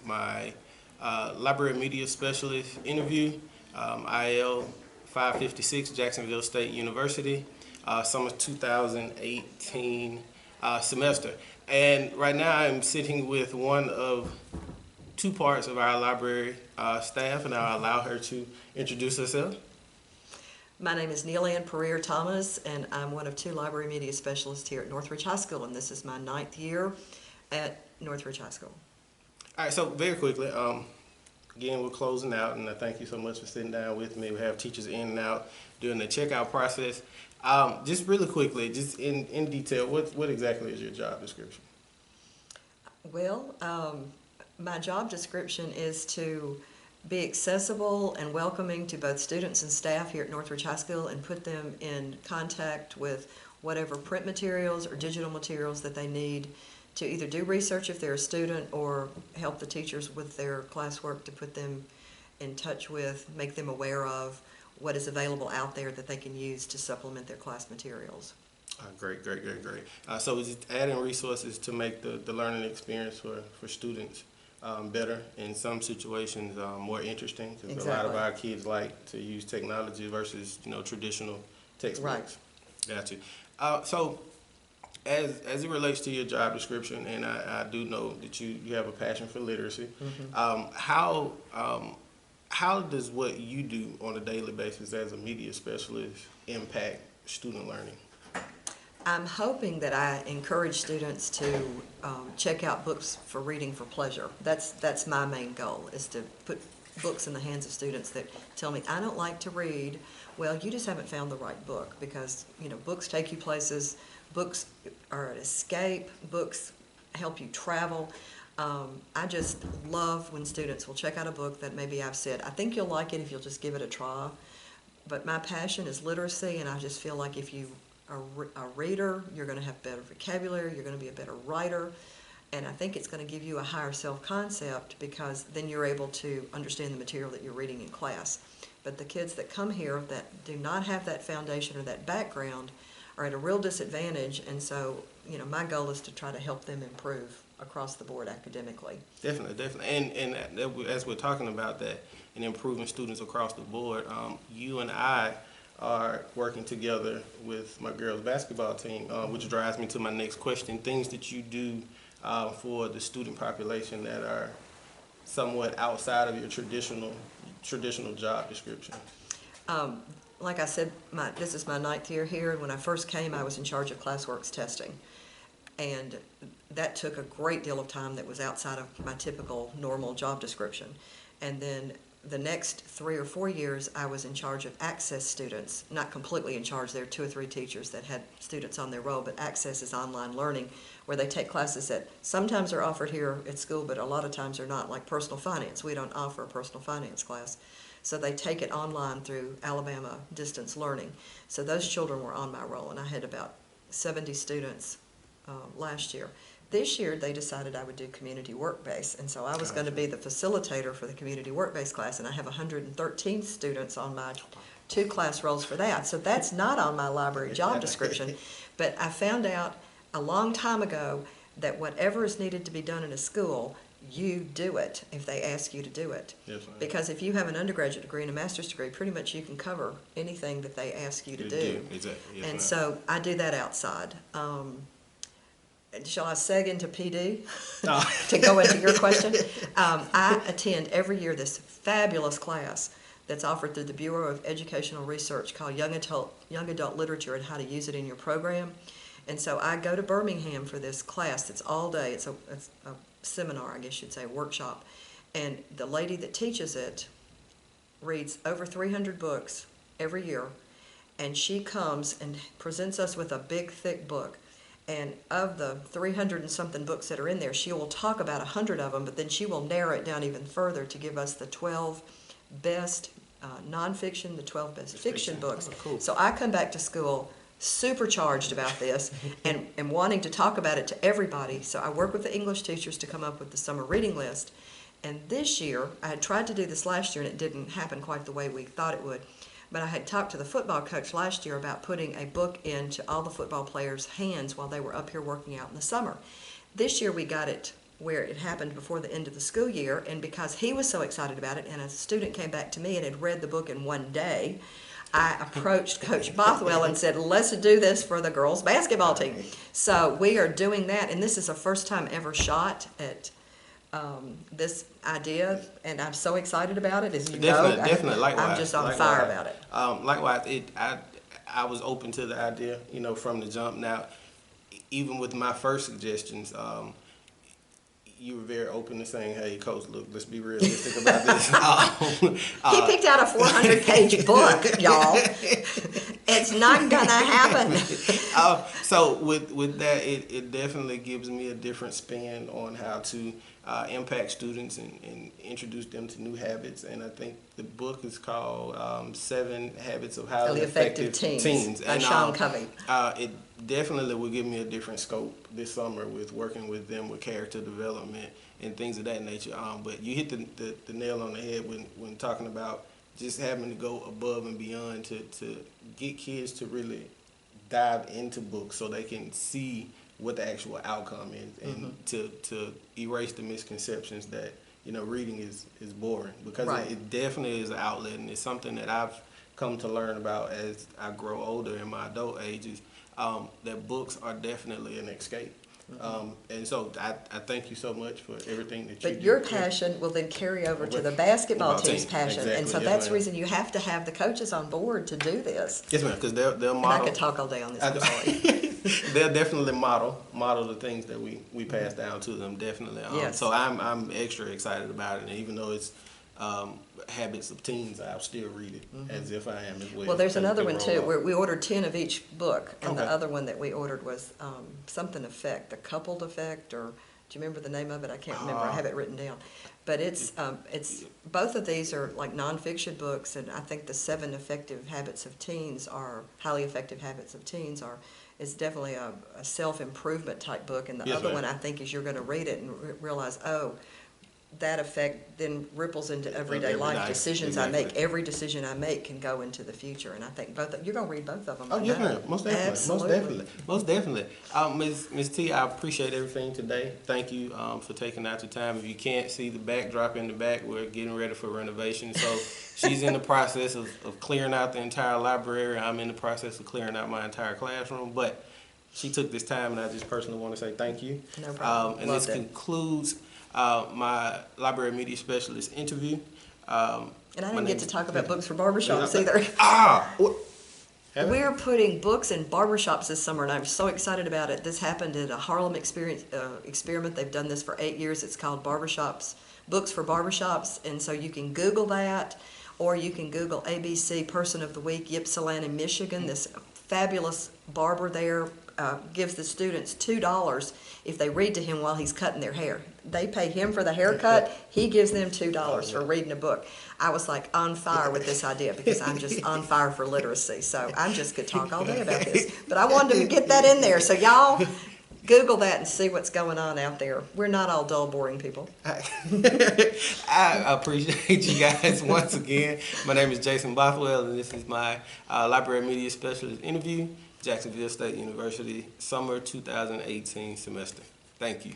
my library media specialist interview, IL-556, Jacksonville State University, summer 2018 semester. And right now I'm sitting with one of two parts of our library staff, and I'll allow her to introduce herself. My name is Neil Ann Pereira Thomas, and I'm one of two library media specialists here at Northridge High School, and this is my 9th year at Northridge High School. All right, so very quickly, again, we're closing out, and I thank you so much for sitting down with me. We have teachers in and out during the checkout process. Just really quickly, just in detail, what exactly is your job description? Well, my job description is to be accessible and welcoming to both students and staff here at Northridge High School and put them in contact with whatever print materials or digital materials that they need to either do research if they're a student or help the teachers with their classwork to put them in touch with, make them aware of what is available out there that they can use to supplement their class materials. Great. So it's just adding resources to make the learning experience for students better, in some situations more interesting, because Exactly. a lot of our kids like to use technology versus traditional textbooks. Right. Got you. So as it relates to your job description, and I do know that you have a passion for literacy, how does what you do on a daily basis as a media specialist impact student learning? I'm hoping that I encourage students to check out books for reading for pleasure. That's my main goal, is to put books in the hands of students that tell me, I don't like to read. Well, you just haven't found the right book, because books take you places. Books are an escape. Books help you travel. I just love when students will check out a book that maybe I've said, I think you'll like it if you'll just give it a try. But my passion is literacy, and I just feel like if you a reader, you're going to have better vocabulary, you're going to be a better writer, and I think it's going to give you a higher self-concept, because then you're able to understand the material that you're reading in class. But the kids that come here that do not have that foundation or that background are at a real disadvantage, and so my goal is to try to help them improve across the board academically. Definitely. And as we're talking about that and improving students across the board, you and I are working together with my girls' basketball team, which drives me to my next question. Things that you do for the student population that are somewhat outside of your traditional job description. Like I said, this is my 9th year here, and when I first came, I was in charge of classworks testing. And that took a great deal of time that was outside of my typical normal job description. And then the next 3 or 4 years, I was in charge of access students. Not completely in charge, there are 2 or 3 teachers that had students on their roll, but access is online learning, where they take classes that sometimes are offered here at school, but a lot of times are not, like personal finance. We don't offer a personal finance class. So they take it online through Alabama Distance Learning. So those children were on my roll, and I had about 70 students last year. This year, they decided I would do community work-based, and so I was going to be the facilitator for the community work-based class, and I have 113 students on my 2 class roles for that. So that's not on my library job description, but I found out a long time ago that whatever is needed to be done in a school, you do it if they ask you to do it. Yes, because if you have an undergraduate degree and a master's degree, pretty much you can cover anything that they ask you to do. Exactly. Yes, and so I do that outside. Shall I seg into PD to go into your question? I attend every year this fabulous class that's offered through the Bureau of Educational Research called Young Adult Literature and How to Use It in Your Program. And so I go to Birmingham for this class. It's all day. It's a seminar, I guess you'd say, a workshop. And the lady that teaches it reads over 300 books every year, and she comes and presents us with a big, thick book. And of the 300 and something books that are in there, she will talk about 100 of them, but then she will narrow it down even further to give us the 12 best nonfiction, the 12 best fiction books. Oh, cool. So I come back to school supercharged about this and wanting to talk about it to everybody. So I work with the English teachers to come up with the summer reading list. And this year, I had tried to do this last year, and it didn't happen quite the way we thought it would. But I had talked to the football coach last year about putting a book into all the football players' hands while they were up here working out in the summer. This year we got it where it happened before the end of the school year, and because he was so excited about it, and a student came back to me and had read the book in one day, I approached Coach Bothwell and said, let's do this for the girls' basketball team. So we are doing that, and this is a first time ever shot at this idea, and I'm so excited about it, as you know. Definitely, likewise. I'm just on fire about it. Likewise, I was open to the idea, from the jump. Now, even with my first suggestions, you were very open to saying, "Hey, Coach, look, let's be realistic about this." He picked out a 400-page book, y'all. It's not gonna happen. So with that, it definitely gives me a different spin on how to impact students and introduce them to new habits. And I think the book is called 7 Habits of Highly Effective Teens by and Sean Covey. It definitely will give me a different scope this summer with working with them with character development and things of that nature. But you hit the nail on the head when talking about just having to go above and beyond to get kids to really dive into books so they can see what the actual outcome is, and to erase the misconceptions that reading is boring, because Right. it definitely is an outlet, and it's something that I've come to learn about as I grow older in my adult ages, that books are definitely an escape. And so I thank you so much for everything that you do. But your passion will then carry over to the basketball team's passion, and so Exactly, that's yes, the reason you have to have the coaches on board to do this. Yes, ma'am, because they'll And model. I could talk all day on this, I'm sorry. They'll definitely model the things that we pass down to them, definitely. Yes. So I'm extra excited about it, and even though it's Habits of Teens, I'll still read it as if I am as well. Well, there's as another they one roll too, out. where we ordered 10 of each book, and the Okay. other one that we ordered was something effect, the coupled effect, or do you remember the name of it? I can't remember, I have it written down. But it's both of these are like nonfiction books, and I think the 7 effective habits of teens are, highly effective habits of teens are, is definitely a self-improvement type book, and the Yes, other ma'am. one I think is you're gonna read it and realize, oh, that effect then ripples into everyday Every life. life, Decisions I exactly. make, every decision I make can go into the future, and I think you're gonna read both of them. Oh, I yes, know. ma'am. Most definitely. Absolutely. Most definitely. Ms. T, I appreciate everything today. Thank you for taking out your time. If you can't see the backdrop in the back, we're getting ready for renovation. So she's in the process of clearing out the entire library. I'm in the process of clearing out my entire classroom. But she took this time, and I just personally want to say thank you. No problem. And Loved this it. concludes my library media specialist interview. And I didn't get to talk about books for barbershops either. We're putting books in barbershops this summer, and I'm so excited about it. This happened at a Harlem experiment. They've done this for 8 years. It's called Barbershops, Books for Barbershops, and so you can Google that, or you can Google ABC Person of the Week, Ypsilanti, Michigan. This fabulous barber there gives the students $2 if they read to him while he's cutting their hair. They pay him for the haircut, he gives them $2 for reading a book. I was like on fire with this idea because I'm just on fire for literacy. So I just could talk all day about this. But I wanted to get that in there. So y'all Google that and see what's going on out there. We're not all dull, boring people. I appreciate you guys once again. My name is Jason Bothwell, and this is my library media specialist interview, Jacksonville State University, summer 2018 semester. Thank you.